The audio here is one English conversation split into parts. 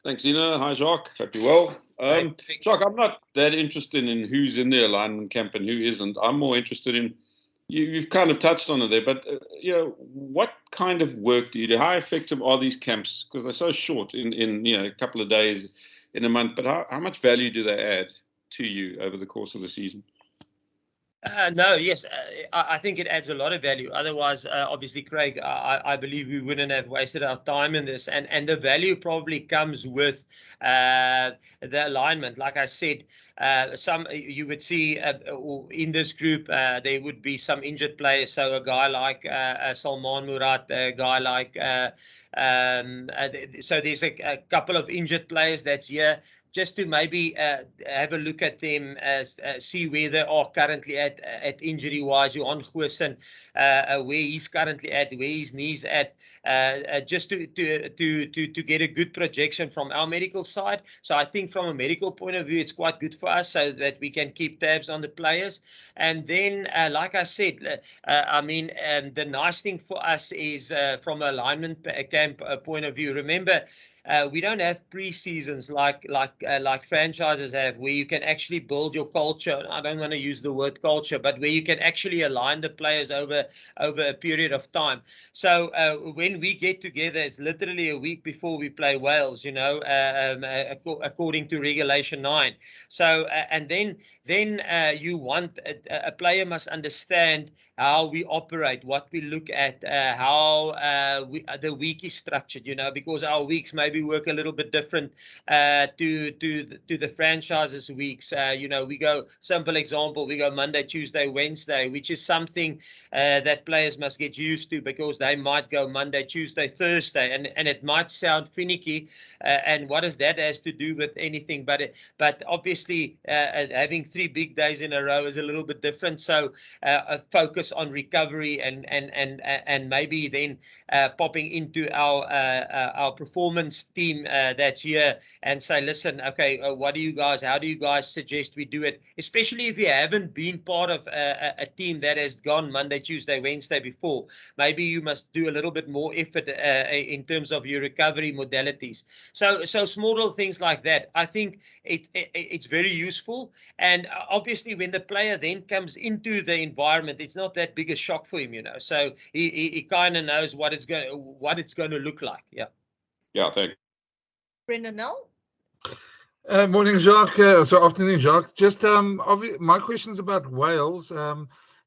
Thanks, Ina. Hi, Jacques. Hope you're well. Right. Jacques, I'm not that interested in who's in the alignment camp and who isn't. I'm more interested in you've kind of touched on it there, but what kind of work do you do? How effective are these camps? Because they're so short in a couple of days in a month. But how much value do they add to you over the course of the season? No, yes, I think it adds a lot of value. Otherwise, obviously, Craig, I believe we wouldn't have wasted our time in this. And the value probably comes with the alignment. Like I said, some you would see in this group, there would be some injured players. So a guy like Salman Murat, a guy like so there's a couple of injured players that's here. Just to maybe have a look at them, see where they are currently at injury-wise. Johan Goosen, where he's currently at, where his knees at, just to get a good projection from our medical side. So I think from a medical point of view, it's quite good for us so that we can keep tabs on the players. And then, like I said, I mean, the nice thing for us is from an alignment camp point of view. Remember, we don't have pre-seasons like franchises have, where you can actually build your culture. I don't want to use the word culture, but where you can actually align the players over a period of time. So when we get together, it's literally a week before we play Wales, according to Regulation 9. So and then you want a player must understand how we operate, what we look at, how the week is structured, because our weeks maybe work a little bit different to the franchises weeks. We go, simple example, we go Monday, Tuesday, Wednesday, which is something that players must get used to, because they might go Monday, Tuesday, Thursday, and it might sound finicky. And what does that has to do with anything? But obviously, having 3 big days in a row is a little bit different. So a focus on recovery and maybe then popping into our performance team that's here and say, listen, okay, how do you guys suggest we do it? Especially if you haven't been part of a team that has gone Monday, Tuesday, Wednesday before. Maybe you must do a little bit more effort in terms of your recovery modalities. So small little things like that. I think it's very useful. And obviously, when the player then comes into the environment, it's not that big a shock for him, So he kind of knows what it's going to look like. Yeah. Yeah, thanks. Brendan, now? Morning, Jacques. So afternoon, Jacques. Just my question's about Wales.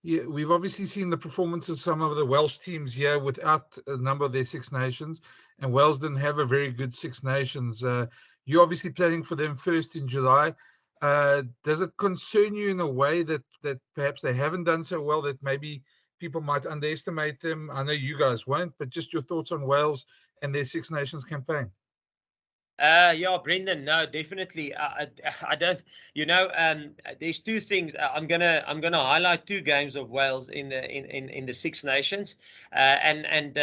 We've obviously seen the performances of some of the Welsh teams here without a number of their Six Nations, and Wales didn't have a very good Six Nations. You're obviously planning for them first in July. Does it concern you in a way that perhaps they haven't done so well, that maybe people might underestimate them? I know you guys won't, but just your thoughts on Wales and their Six Nations campaign. Yeah, Brendan. No, definitely. I don't. There's 2 things. I'm gonna highlight 2 games of Wales in the Six Nations, and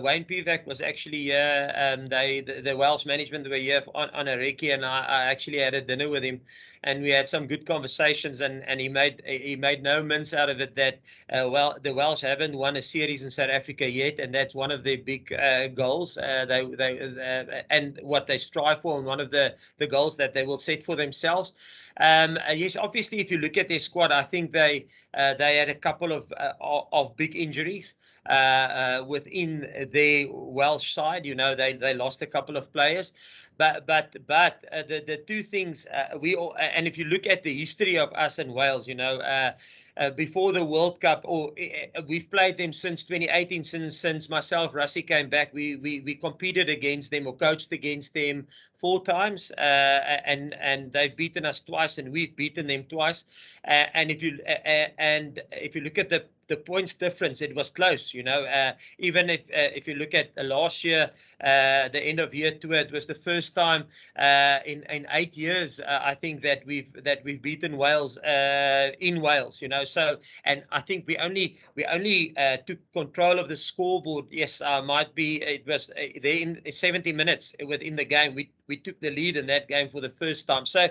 Wayne Pivac was actually the Welsh management were here on a recce, and I actually had a dinner with him, and we had some good conversations, and he made no mince out of it that the Welsh haven't won a series in South Africa yet, and that's one of their big goals. And what they strive for, and one of the goals that they will set for themselves. Yes, obviously, if you look at their squad, I think they had a couple of big injuries within their Welsh side. They lost a couple of players. But the 2 things we all, and if you look at the history of us in Wales, before the World Cup, or we've played them since 2018. Since myself, Rassie came back, we competed against them or coached against them 4 times, and they've beaten us twice, and we've beaten them twice. And if you look at the points difference, it was close. Even if you look at last year, the end of year 2, it was the first time in 8 years, I think, that we've beaten Wales in Wales. So, and I think we only took control of the scoreboard. Yes, it was there in 70 minutes within the game. we took the lead in that game for the first time. So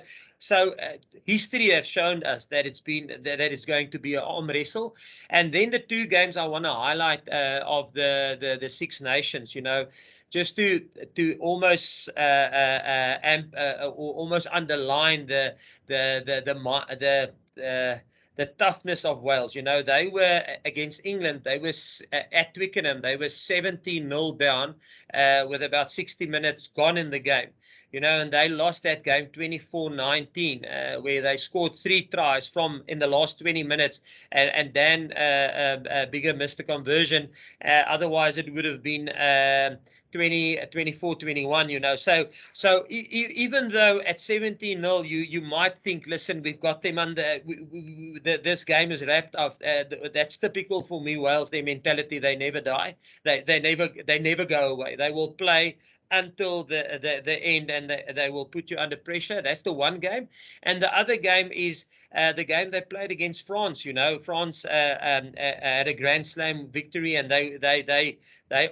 history has shown us that it's going to be an arm wrestle. And then the two games I want to highlight of the Six Nations, just to almost almost underline the toughness of Wales. They were against England. They were at Twickenham. They were 17-0 down with about 60 minutes gone in the game. And they lost that game 24-19, where they scored 3 tries in the last 20 minutes, and Dan Bigger missed the conversion. Otherwise, it would have been 24-21. So even though at 17-0, you might think, listen, we've got them under. This game is wrapped up. That's typical for me. Wales, their mentality, they never die. They never go away. They will play until the end, and they will put you under pressure. That's the one game. And the other game is the game they played against France. France had a Grand Slam victory, and they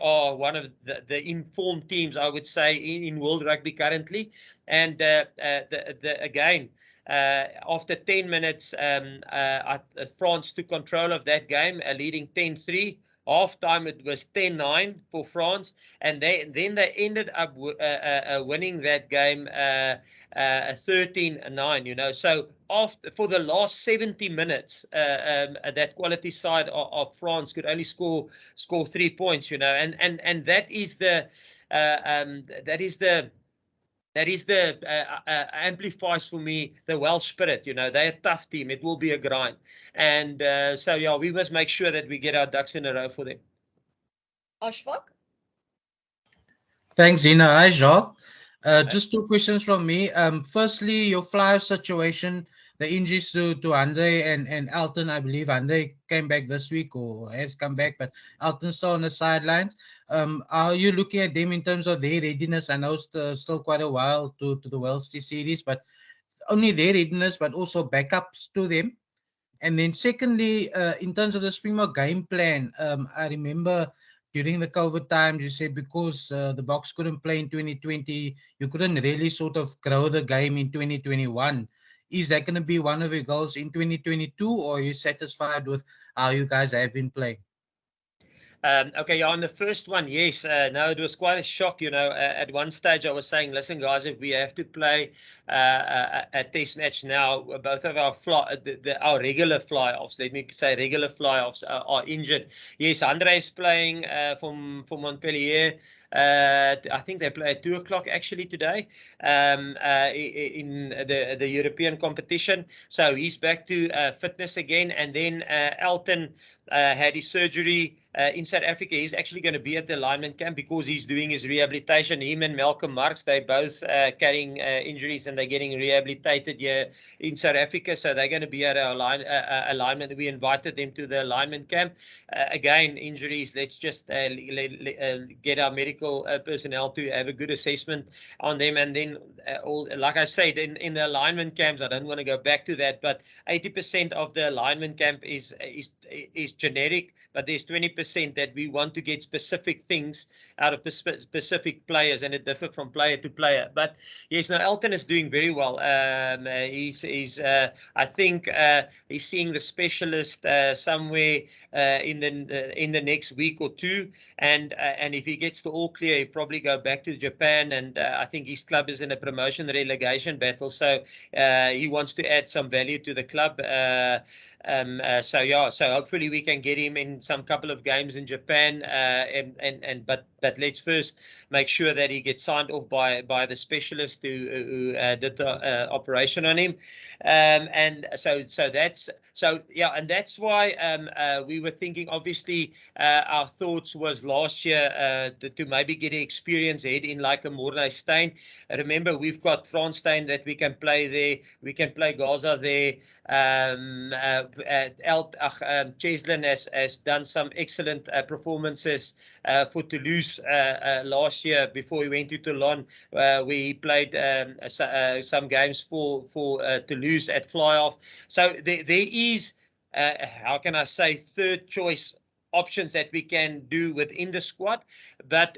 are one of the informed teams, I would say, in world rugby currently. And again, after 10 minutes, France took control of that game, leading 10-3. Half time it was 10-9 for France, and then they ended up winning that game 13-9. So for the last 70 minutes, that quality side of France could only score 3 points. And that is the amplifies for me the Welsh spirit. They're a tough team. It will be a grind. And so, yeah, we must make sure that we get our ducks in a row for them. Ashfaq? Thanks, Ina. Hi, Jacques. Just 2 questions from me. Firstly, your flyer situation, the injuries to Andre and Elton. I believe Andre came back this week or has come back, but Elton's still on the sidelines. Are you looking at them in terms of their readiness? I know it's still quite a while to the World Series, but only their readiness, but also backups to them. And then secondly, in terms of the Springbok game plan, I remember during the COVID times, you said because the Boks couldn't play in 2020, you couldn't really sort of grow the game in 2021. Is that going to be one of your goals in 2022, or are you satisfied with how you guys have been playing? Okay, yeah, on the first one, yes. No, it was quite a shock. At one stage I was saying, listen, guys, if we have to play a test match now, both of our regular fly-offs, let me say regular fly-offs, are injured. Yes, Andre is playing from Montpellier. I think they play at 2 o'clock actually today in the European competition. So he's back to fitness again. And then Elton had his surgery in South Africa. He's actually going to be at the alignment camp because he's doing his rehabilitation. Him and Malcolm Marx, they both carrying injuries, and they're getting rehabilitated here in South Africa. So they're going to be at our alignment. We invited them to the alignment camp. Again, injuries, let's just get our medical personnel to have a good assessment on them. And then, like I said, in the alignment camps, I don't want to go back to that, but 80% of the alignment camp is generic, but there's 20% that we want to get specific things out of specific players, and it differs from player to player. But yes, now Elton is doing very well. I think he's seeing the specialist somewhere in the next week or two, and if he gets the all clear, he'll probably go back to Japan. And I think his club is in a promotion relegation battle, so he wants to add some value to the club. So hopefully we can get him in some couple of games in Japan, but let's first make sure that he gets signed off by the specialist who did the operation on him. And that's why we were thinking. Obviously, our thoughts was last year to maybe get an experienced head in like a Mornay Steyn. Remember, we've got Frans Steyn that we can play there. We can play Gaza there. Cheslin has done some excellent performances for Toulouse last year before he went to Toulon, where he played some games for Toulouse at fly-off. So there is, how can I say, third choice options that we can do within the squad. But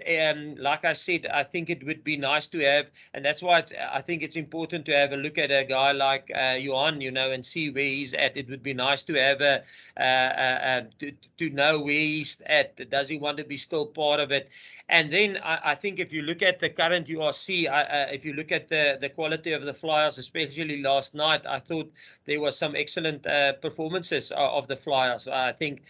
like I said, I think it would be nice to have, and that's why I think it's important to have a look at a guy like Johan, and see where he's at. It would be nice to have to know where he's at. Does he want to be still part of it? And then I think if you look at the current URC, if you look at the quality of the Flyers, especially last night, I thought there was some excellent performances of the Flyers. I think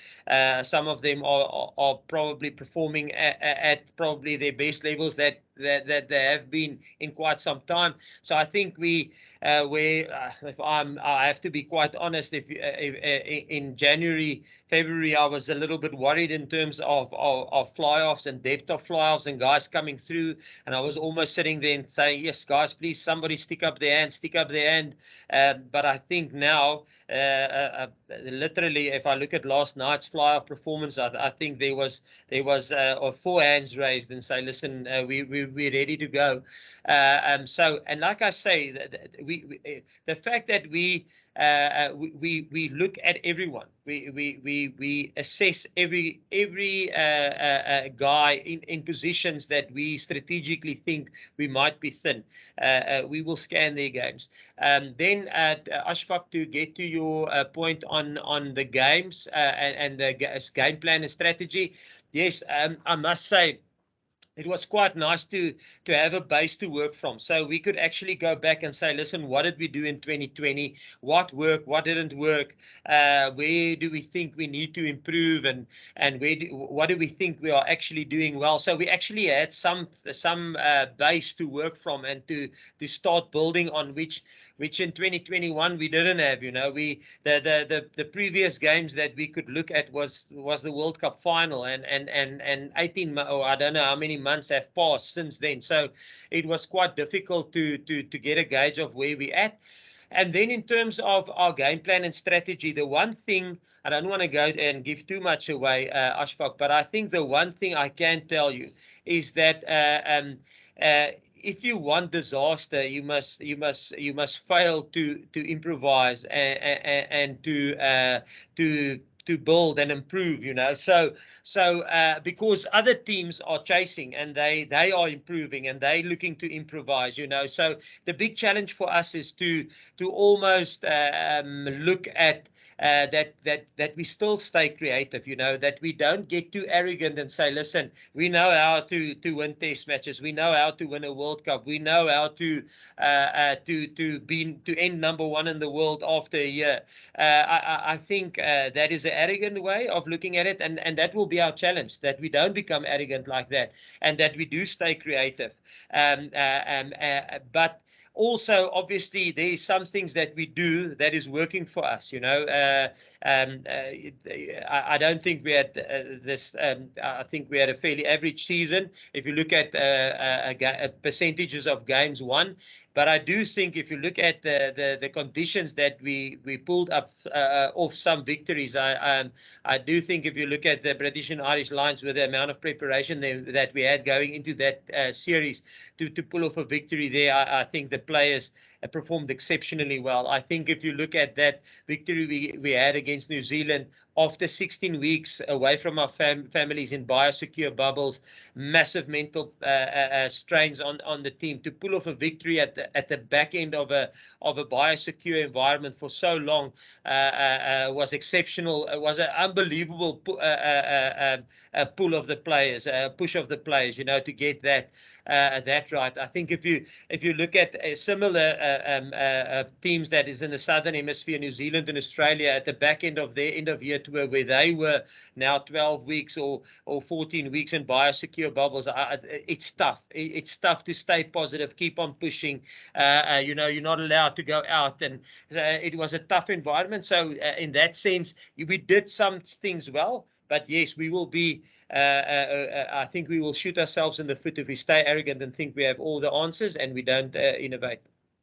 some of them are probably performing at probably their best levels that they have been in quite some time. So I think if I have to be quite honest, if in January, February, I was a little bit worried in terms of fly-offs and depth of fly-offs and guys coming through, and I was almost sitting there and saying, yes, guys, please, somebody stick up their hand. But I think now, literally, if I look at last night's fly-off performance, I think there was 4 hands raised and say, listen, we're ready to go. So, and like I say, the fact that we look at everyone, we assess every guy in positions that we strategically think we might be thin. We will scan their games. Then Ashfaq, to get to your point on the games and the game plan and strategy, yes, I must say, it was quite nice to have a base to work from. So we could actually go back and say, listen, what did we do in 2020? What worked? What didn't work? Where do we think we need to improve? And what do we think we are actually doing well? So we actually had some base to work from and to start building on, which in 2021 we didn't have. The previous games that we could look at was the World Cup final, and 18 or I don't know how many months have passed since then. So it was quite difficult to get a gauge of where we're at. And then in terms of our game plan and strategy, the one thing, I don't want to go and give too much away, Ashfaq, but I think the one thing I can tell you is that if you want disaster, you must fail to improvise and to build and improve. So because other teams are chasing and they are improving and they looking to improvise. So the big challenge for us is to almost look at that we still stay creative, that we don't get too arrogant and say, listen, we know how to win test matches, we know how to win a World Cup, we know how to end number 1 in the world after a year. I think that is an arrogant way of looking at it, and that will be our challenge, that we don't become arrogant like that, and that we do stay creative. But also, obviously, there is some things that we do that is working for us. I don't think we had this. I think we had a fairly average season if you look at percentages of games won. But I do think if you look at the conditions that we pulled up off some victories, I do think if you look at the British and Irish Lions with the amount of preparation that we had going into that series to pull off a victory there, I think the players performed exceptionally well. I think if you look at that victory we had against New Zealand after 16 weeks away from our families in biosecure bubbles, massive mental strains on the team, to pull off a victory at the back end of a biosecure environment for so long was exceptional. It was an unbelievable pull of the players, push of the players, to get that right. I think if you look at similar teams that is in the Southern Hemisphere, New Zealand and Australia, at the back end of their end of year tour, where they were now 12 weeks or 14 weeks in biosecure bubbles, it's tough. It's tough to stay positive, keep on pushing. You're not allowed to go out, and it was a tough environment. So in that sense, we did some things well. But yes, we will be. I think we will shoot ourselves in the foot if we stay arrogant and think we have all the answers and we don't innovate.